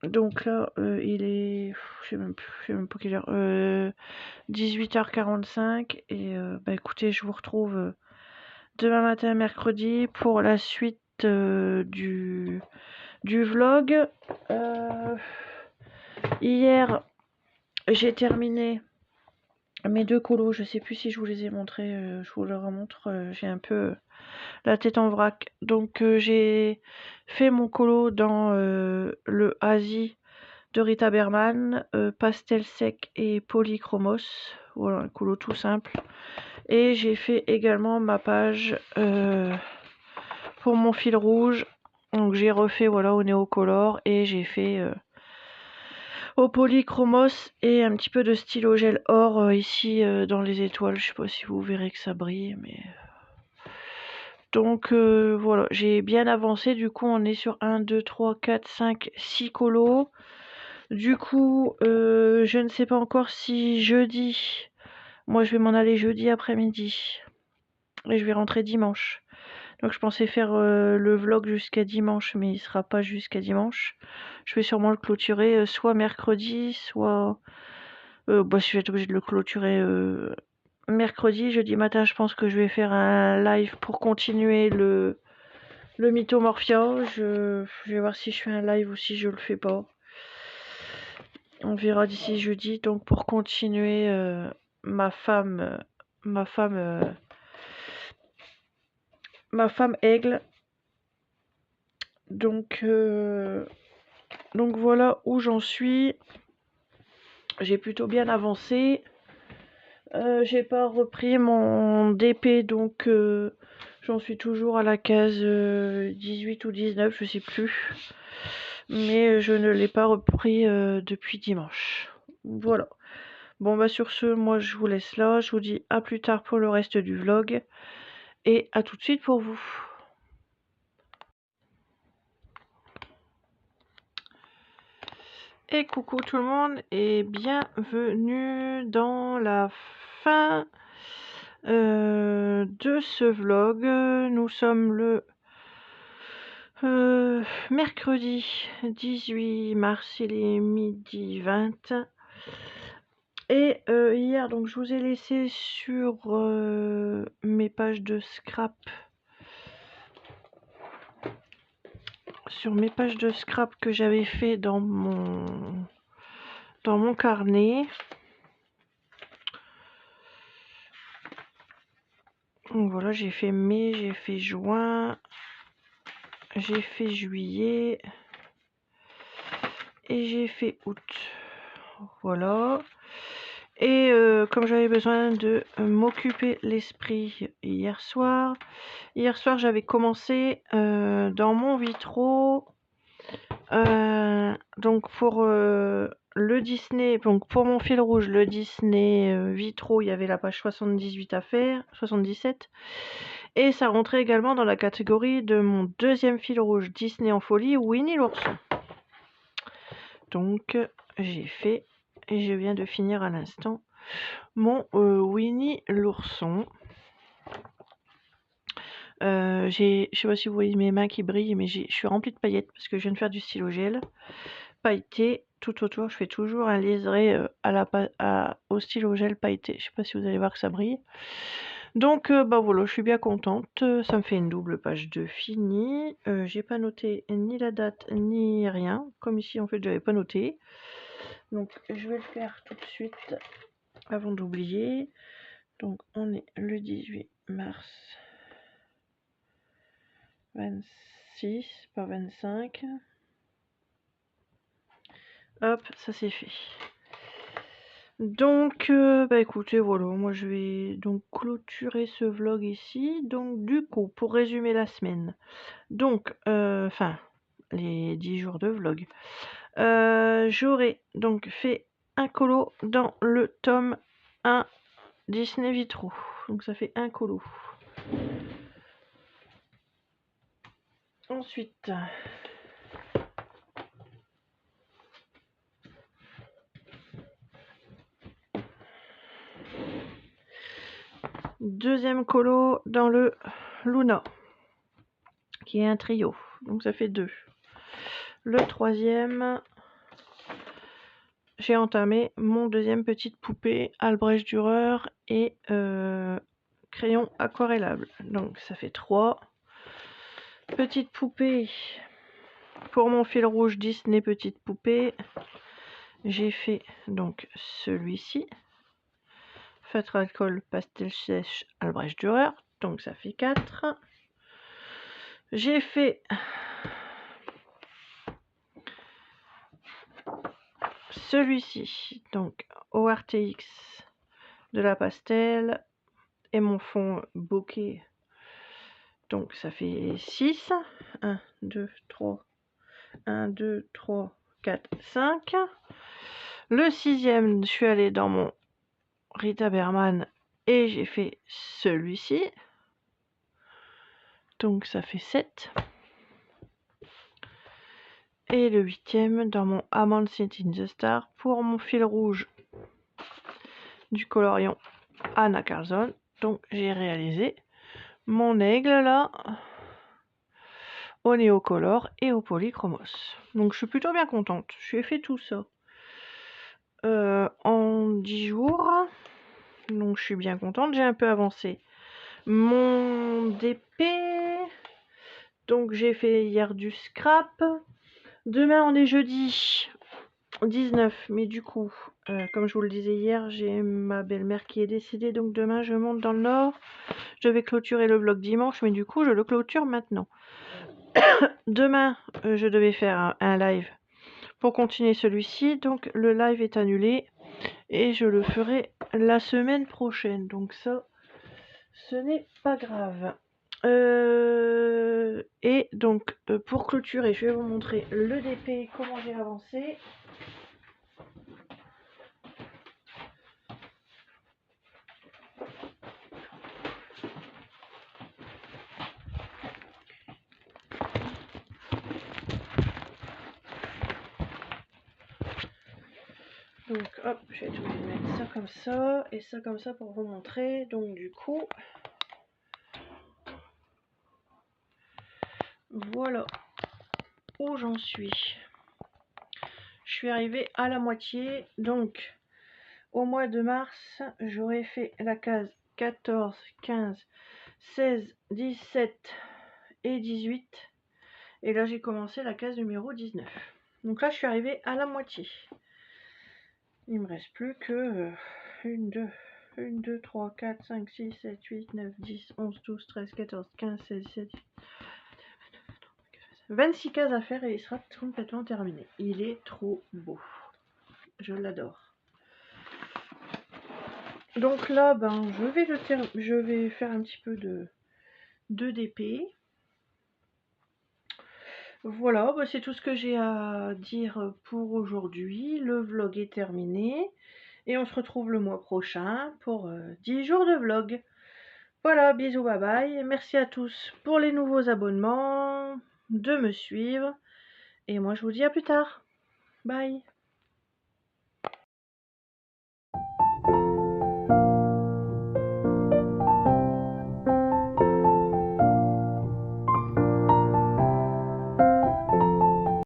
Donc là il est, je sais même pas quelle heure, 18 h 45. Et bah écoutez, je vous retrouve demain matin mercredi pour la suite du vlog. Hier j'ai terminé mes 2 colos, je sais plus si je vous les ai montrés, je vous les remontre, j'ai un peu la tête en vrac. Donc j'ai fait mon colo dans le Asie de Rita Berman, pastel sec et polychromos. Voilà, un colo tout simple. Et j'ai fait également ma page pour mon fil rouge. Donc j'ai refait voilà au néocolor et j'ai fait au polychromos et un petit peu de stylo gel or ici dans les étoiles. Je sais pas si vous verrez que ça brille, mais donc voilà, j'ai bien avancé. Du coup on est sur 1 2 3 4 5 6 colos. Du coup je ne sais pas encore si jeudi, moi je vais m'en aller jeudi après-midi et je vais rentrer dimanche. Donc je pensais faire le vlog jusqu'à dimanche, mais il sera pas jusqu'à dimanche. Je vais sûrement le clôturer soit mercredi, soit bah, si je vais être obligée de le clôturer mercredi. Jeudi matin, je pense que je vais faire un live pour continuer le Mythomorphia. Je vais voir si je fais un live ou si je le fais pas. On verra d'ici jeudi. Donc pour continuer ma femme aigle. Donc voilà où j'en suis. J'ai plutôt bien avancé. J'ai pas repris mon DP, donc j'en suis toujours à la case 18 ou 19, je sais plus. Mais je ne l'ai pas repris depuis dimanche. Voilà. Bon bah sur ce, moi je vous laisse là. Je vous dis à plus tard pour le reste du vlog. Et à tout de suite pour vous. Et coucou tout le monde et bienvenue dans la fin de ce vlog. Nous sommes le mercredi 18 mars, il est midi 20. Et hier, donc je vous ai laissé sur mes pages de scrap. Sur mes pages de scrap que j'avais fait dans mon carnet. Donc voilà, j'ai fait mai, j'ai fait juin, j'ai fait juillet et j'ai fait août. Voilà. Et comme j'avais besoin de m'occuper l'esprit hier soir j'avais commencé dans mon vitro. Donc pour le Disney, donc pour mon fil rouge, le Disney vitro, il y avait la page 78 à faire, 77. Et ça rentrait également dans la catégorie de mon deuxième fil rouge, Disney en folie, Winnie l'ourson. Donc j'ai fait, et je viens de finir à l'instant, mon Winnie l'ourson. Je sais pas si vous voyez mes mains qui brillent, mais je suis remplie de paillettes parce que je viens de faire du stylo gel pailleté tout autour. Je fais toujours un liseré au stylo gel pailleté. Je sais pas si vous allez voir que ça brille. Donc bah voilà, je suis bien contente. Ça me fait une double page de fini. J'ai pas noté ni la date ni rien. Comme ici en fait j'avais pas noté. Donc je vais le faire tout de suite avant d'oublier. Donc on est le 18 mars 26, pas 25. Hop, ça c'est fait. Donc, bah écoutez, voilà, moi je vais donc clôturer ce vlog ici. Donc du coup, pour résumer la semaine, donc, enfin, les 10 jours de vlog, j'aurai donc fait un colo dans le tome 1 Disney Vitro. Donc ça fait un colo. Ensuite, deuxième colo dans le Luna, qui est un trio. Donc ça fait 2. Le troisième, j'ai entamé mon deuxième petite poupée Albrecht Dürer et crayon aquarellable. Donc ça fait 3. Petite poupée pour mon fil rouge Disney petite poupée. J'ai fait donc celui-ci. Feutre alcool pastel sèche Albrecht Dürer. Donc ça fait 4. J'ai fait celui-ci, donc au RTX de la pastel et mon fond bokeh. Donc ça fait 6. 1, 2, 3. 1, 2, 3, 4, 5. Le sixième, je suis allée dans mon Rita Berman et j'ai fait celui-ci. Donc ça fait 7. Et le huitième dans mon Amand City in the Star pour mon fil rouge du colorion Anna Carlson. Donc j'ai réalisé mon aigle là au néocolor et au polychromos. Donc je suis plutôt bien contente. J'ai fait tout ça en 10 jours. Donc je suis bien contente. J'ai un peu avancé mon DP. Donc j'ai fait hier du scrap. Demain on est jeudi 19. Mais du coup, comme je vous le disais hier, j'ai ma belle-mère qui est décédée. Donc demain je monte dans le nord. Je vais clôturer le vlog dimanche. Mais du coup je le clôture maintenant. Demain je devais faire un live pour continuer celui-ci. Donc le live est annulé. Et je le ferai la semaine prochaine. Donc ça, ce n'est pas grave. Et donc pour clôturer, je vais vous montrer le DP, comment j'ai avancé. Donc hop, je vais être obligée de mettre ça comme ça et ça comme ça pour vous montrer. Donc du coup, voilà où j'en suis. Je suis arrivée à la moitié. Donc au mois de mars, j'aurais fait la case 14, 15, 16, 17 et 18. Et là, j'ai commencé la case numéro 19. Donc là, je suis arrivée à la moitié. Il me reste plus que 1, 2, 3, 4, 5, 6, 7, 8, 9, 10, 11, 12, 13, 14, 15, 16, 17, 26 cases à faire et il sera complètement terminé. Il est trop beau. Je l'adore. Donc là, ben, je vais faire un petit peu de DP. Voilà, bah c'est tout ce que j'ai à dire pour aujourd'hui. Le vlog est terminé. Et on se retrouve le mois prochain pour 10 jours de vlog. Voilà, bisous, bye bye. Merci à tous pour les nouveaux abonnements, de me suivre. Et moi, je vous dis à plus tard. Bye.